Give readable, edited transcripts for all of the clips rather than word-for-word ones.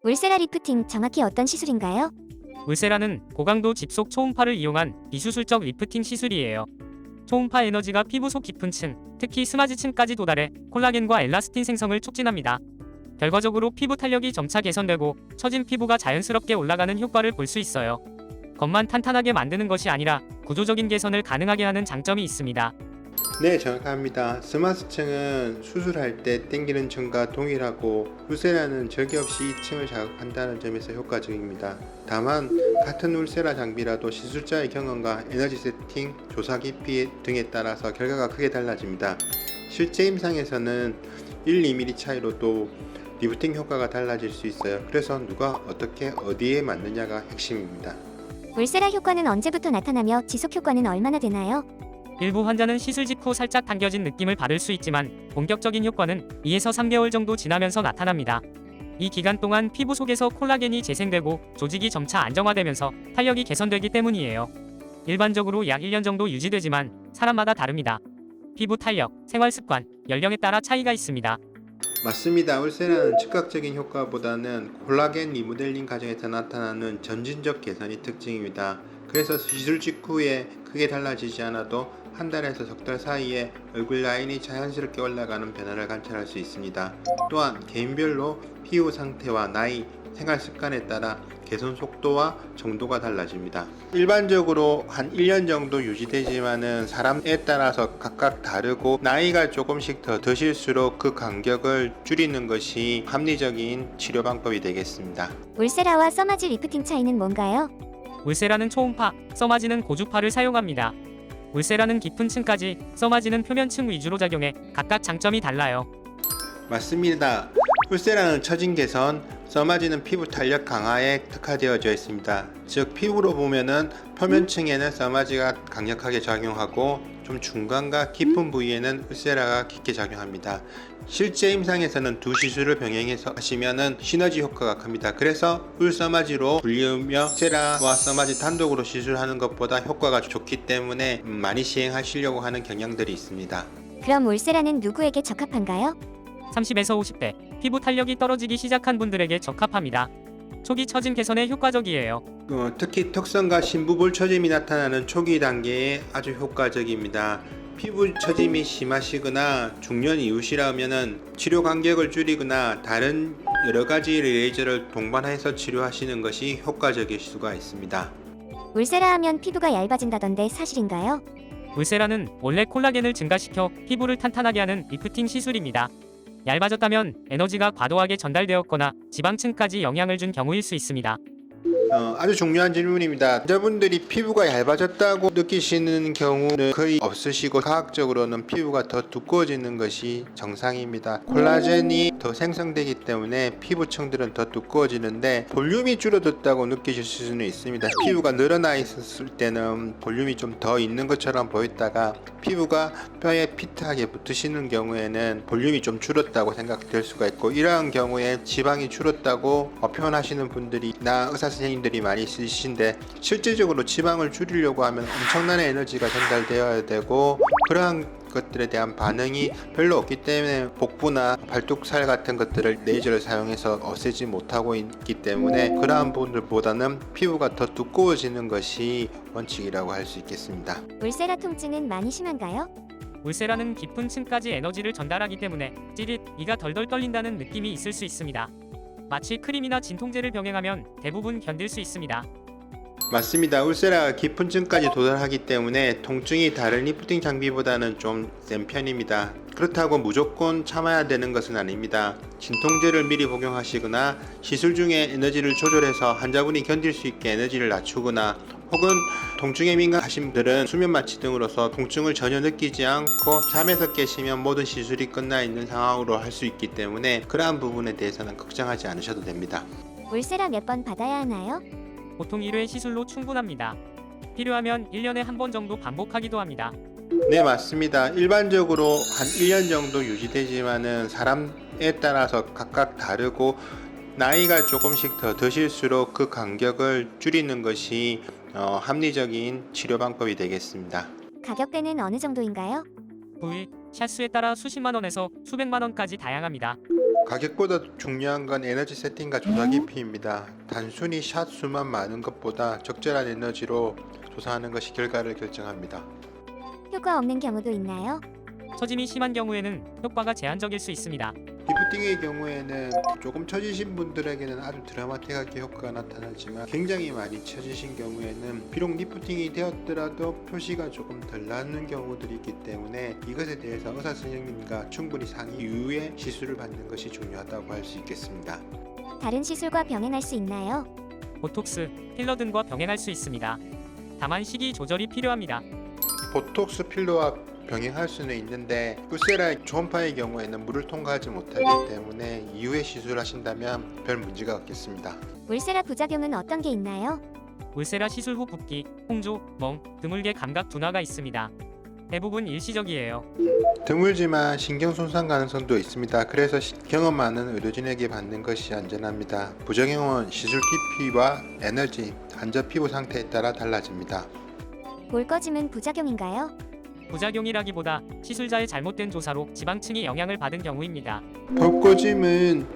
울세라 리프팅 정확히 어떤 시술인가요? 울세라는 고강도 집속 초음파를 이용한 비수술적 리프팅 시술이에요. 초음파 에너지가 피부 속 깊은 층, 특히 스마지층까지 도달해 콜라겐과 엘라스틴 생성을 촉진합니다. 결과적으로 피부 탄력이 점차 개선되고 처진 피부가 자연스럽게 올라가는 효과를 볼 수 있어요. 겉만 탄탄하게 만드는 것이 아니라 구조적인 개선을 가능하게 하는 장점이 있습니다. 네, 정확합니다. 스마스층은 수술할 때 당기는 층과 동일하고 울세라는 적이 없이 이 층을 자극한다는 점에서 효과적입니다. 다만 같은 울세라 장비라도 시술자의 경험과 에너지 세팅, 조사 깊이 등에 따라서 결과가 크게 달라집니다. 실제 임상에서는 1, 2mm 차이로도 리프팅 효과가 달라질 수 있어요. 그래서 누가 어떻게 어디에 맞느냐가 핵심입니다. 울세라 효과는 언제부터 나타나며 지속 효과는 얼마나 되나요? 일부 환자는 시술 직후 살짝 당겨진 느낌을 받을 수 있지만 본격적인 효과는 2에서 3개월 정도 지나면서 나타납니다. 이 기간 동안 피부 속에서 콜라겐이 재생되고 조직이 점차 안정화되면서 탄력이 개선되기 때문이에요. 일반적으로 약 1년 정도 유지되지만 사람마다 다릅니다. 피부 탄력, 생활 습관, 연령에 따라 차이가 있습니다. 맞습니다. 울세라는 즉각적인 효과보다는 콜라겐 리모델링 과정에서 나타나는 점진적 개선이 특징입니다. 그래서 시술 직후에 크게 달라지지 않아도 한 달에서 석 달 사이에 얼굴 라인이 자연스럽게 올라가는 변화를 관찰할 수 있습니다. 또한 개인별로 피부 상태와 나이, 생활 습관에 따라 개선 속도와 정도가 달라집니다. 일반적으로 한 1년 정도 유지되지만은 사람에 따라서 각각 다르고 나이가 조금씩 더 드실수록 그 간격을 줄이는 것이 합리적인 치료 방법이 되겠습니다. 울세라와 써마지 리프팅 차이는 뭔가요? 울세라는 초음파, 써마지는 고주파를 사용합니다. 울세라는 깊은 층까지, 써마지는 표면층 위주로 작용해 각각 장점이 달라요. 맞습니다. 울세라는 처진 개선, 써마지는 피부 탄력 강화에 특화되어져 있습니다. 즉 피부로 보면은 표면층에는 써마지가 강력하게 작용하고 좀 중간과 깊은 부위에는 울세라가 깊게 작용합니다. 실제 임상에서는 두 시술을 병행해서 하시면은 시너지 효과가 큽니다. 그래서 울써마지로 불리우며 울세라와 써마지 단독으로 시술하는 것보다 효과가 좋기 때문에 많이 시행하시려고 하는 경향들이 있습니다. 그럼 울세라는 누구에게 적합한가요? 30에서 50대, 피부 탄력이 떨어지기 시작한 분들에게 적합합니다. 초기 처짐 개선에 효과적이에요. 특히 턱선과 심부볼 처짐이 나타나는 초기 단계에 아주 효과적입니다. 피부 처짐이 심하시거나 중년 이후시라면 치료 간격을 줄이거나 다른 여러가지 레이저를 동반해서 치료하시는 것이 효과적일 수가 있습니다. 울세라 하면 피부가 얇아진다던데 사실인가요? 울세라는 원래 콜라겐을 증가시켜 피부를 탄탄하게 하는 리프팅 시술입니다. 얇아졌다면 에너지가 과도하게 전달되었거나 지방층까지 영향을 준 경우일 수 있습니다. 아주 중요한 질문입니다. 환자분들이 피부가 얇아졌다고 느끼시는 경우는 거의 없으시고 과학적으로는 피부가 더 두꺼워지는 것이 정상입니다. 콜라겐이 더 생성되기 때문에 피부층들은 더 두꺼워지는데 볼륨이 줄어들었다고 느끼실 수는 있습니다. 피부가 늘어나 있었을 때는 볼륨이 좀 더 있는 것처럼 보였다가 피부가 뼈에 피트하게 붙으시는 경우에는 볼륨이 좀 줄었다고 생각될 수가 있고, 이러한 경우에 지방이 줄었다고 표현하시는 분들이 의사 선생님들이 많이 있으신데, 실질적으로 지방을 줄이려고 하면 엄청난 에너지가 전달되어야 되고 그러한 것들에 대한 반응이 별로 없기 때문에 복부나 발뚝살 같은 것들을 레이저를 사용해서 없애지 못하고 있기 때문에 그러한 분들보다는 피부가 더 두꺼워지는 것이 원칙이라고 할 수 있겠습니다. 울세라 통증은 많이 심한가요? 울세라는 깊은 층까지 에너지를 전달하기 때문에 찌릿, 이가 덜덜 떨린다는 느낌이 있을 수 있습니다. 마치 크림이나 진통제를 병행하면 대부분 견딜 수 있습니다. 맞습니다. 울세라가 깊은 층까지 도달하기 때문에 통증이 다른 리프팅 장비보다는 좀 센 편입니다. 그렇다고 무조건 참아야 되는 것은 아닙니다. 진통제를 미리 복용하시거나 시술 중에 에너지를 조절해서 환자분이 견딜 수 있게 에너지를 낮추거나, 혹은 통증에 민감하신 분들은 수면 마취 등으로서 통증을 전혀 느끼지 않고 잠에서 깨시면 모든 시술이 끝나 있는 상황으로 할 수 있기 때문에 그러한 부분에 대해서는 걱정하지 않으셔도 됩니다. 울세라 몇 번 받아야 하나요? 보통 1회 시술로 충분합니다. 필요하면 1년에 한 번 정도 반복하기도 합니다. 네, 맞습니다. 일반적으로 한 1년 정도 유지되지만은 사람에 따라서 각각 다르고 나이가 조금씩 더 드실수록 그 간격을 줄이는 것이 합리적인 치료 방법이 되겠습니다. 가격대는 어느 정도인가요? 부위, 샷수에 따라 수십만 원에서 수백만 원까지 다양합니다. 가격보다 중요한 건 에너지 세팅과 조사 깊이입니다. 단순히 샷 수만 많은 것보다 적절한 에너지로 조사하는 것이 결과를 결정합니다. 효과 없는 경우도 있나요? 처짐이 심한 경우에는 효과가 제한적일 수 있습니다. 리프팅의 경우에는 조금 처지신 분들에게는 아주 드라마틱하게 효과가 나타나지만 굉장히 많이 처지신 경우에는 비록 리프팅이 되었더라도 표시가 조금 덜 나는 경우들이 있기 때문에 이것에 대해서 의사 선생님과 충분히 상의 이후에 시술을 받는 것이 중요하다고 할 수 있겠습니다. 다른 시술과 병행할 수 있나요? 보톡스, 필러 등과 병행할 수 있습니다. 다만 시기 조절이 필요합니다. 보톡스 필러와 병행할 수는 있는데 울세라 초음파의 경우에는 물을 통과하지 못하기 때문에 이후에 시술하신다면 별 문제가 없겠습니다. 울세라 부작용은 어떤 게 있나요? 울세라 시술 후 붓기, 홍조, 멍, 드물게 감각 둔화가 있습니다. 대부분 일시적이에요. 드물지만 신경 손상 가능성도 있습니다. 그래서 경험 많은 의료진에게 받는 것이 안전합니다. 부작용은 시술 깊이와 에너지, 환자 피부 상태에 따라 달라집니다. 볼 꺼짐은 부작용인가요? 부작용이라기보다 시술자의 잘못된 조사로 지방층이 영향을 받은 경우입니다. 볼꼬짐은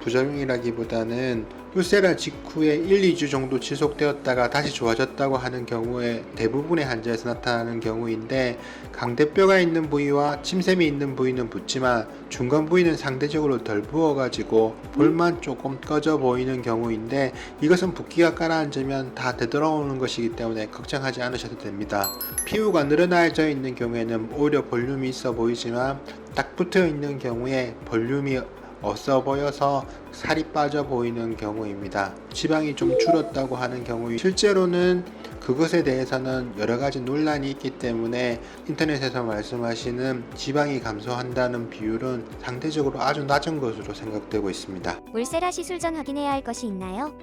부작용이라기보다는 울세라 직후에 1-2주 정도 지속되었다가 다시 좋아졌다고 하는 경우에 대부분의 환자에서 나타나는 경우인데 강대뼈가 있는 부위와 침샘이 있는 부위는 붓지만 중간 부위는 상대적으로 덜 부어가지고 볼만 조금 꺼져 보이는 경우인데 이것은 붓기가 가라앉으면 다 되돌아오는 것이기 때문에 걱정하지 않으셔도 됩니다. 피부가 늘어나져 있는 경우에는 오히려 볼륨이 있어 보이지만 딱 붙어 있는 경우에 볼륨이 없어 보여서 살이 빠져 보이는 경우입니다. 지방이 좀 줄었다고 하는 경우 실제로는 그것에 대해서는 여러 가지 논란이 있기 때문에 인터넷에서 말씀하시는 지방이 감소한다는 비율은 상대적으로 아주 낮은 것으로 생각되고 있습니다. 울세라 시술 전 확인해야 할 것이 있나요?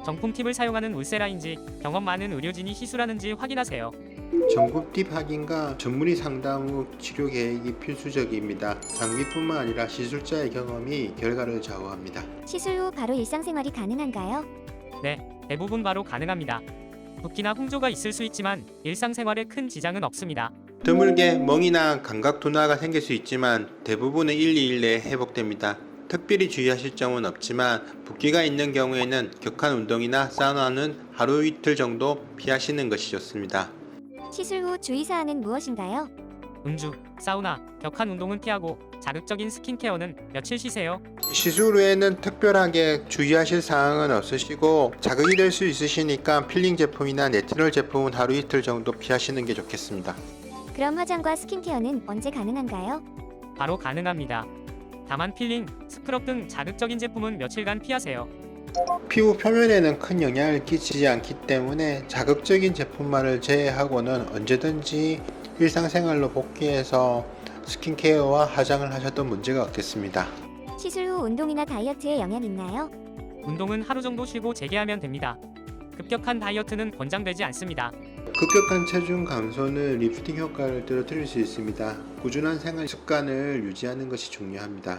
정품 팁을 사용하는 울세라인지 경험 많은 의료진이 시술하는지 확인하세요. 정품 팁 확인과 전문의 상담 후 치료 계획이 필수적입니다. 장비뿐만 아니라 시술자의 경험이 결과를 좌우합니다. 시술 후 바로 일상생활이 가능한가요? 네, 대부분 바로 가능합니다. 붓기나 홍조가 있을 수 있지만 일상생활에 큰 지장은 없습니다. 드물게 멍이나 감각 둔화가 생길 수 있지만 대부분은 1-2일 내에 회복됩니다. 특별히 주의하실 점은 없지만 붓기가 있는 경우에는 격한 운동이나 사우나는 하루 이틀 정도 피하시는 것이 좋습니다. 시술 후 주의사항은 무엇인가요? 음주, 사우나, 격한 운동은 피하고 자극적인 스킨케어는 며칠 쉬세요. 시술 후에는 특별하게 주의하실 사항은 없으시고 자극이 될 수 있으시니까 필링 제품이나 네티놀 제품은 하루 이틀 정도 피하시는 게 좋겠습니다. 그럼 화장과 스킨케어는 언제 가능한가요? 바로 가능합니다. 다만 필링, 스크럽 등 자극적인 제품은 며칠간 피하세요. 피부 표면에는 큰 영향을 끼치지 않기 때문에 자극적인 제품만을 제외하고는 언제든지 일상생활로 복귀해서 스킨케어와 화장을 하셔도 문제가 없겠습니다. 시술 후 운동이나 다이어트에 영향 있나요? 운동은 하루 정도 쉬고 재개하면 됩니다. 급격한 다이어트는 권장되지 않습니다. 급격한 체중 감소는 리프팅 효과를 떨어뜨릴 수 있습니다. 꾸준한 생활 습관을 유지하는 것이 중요합니다.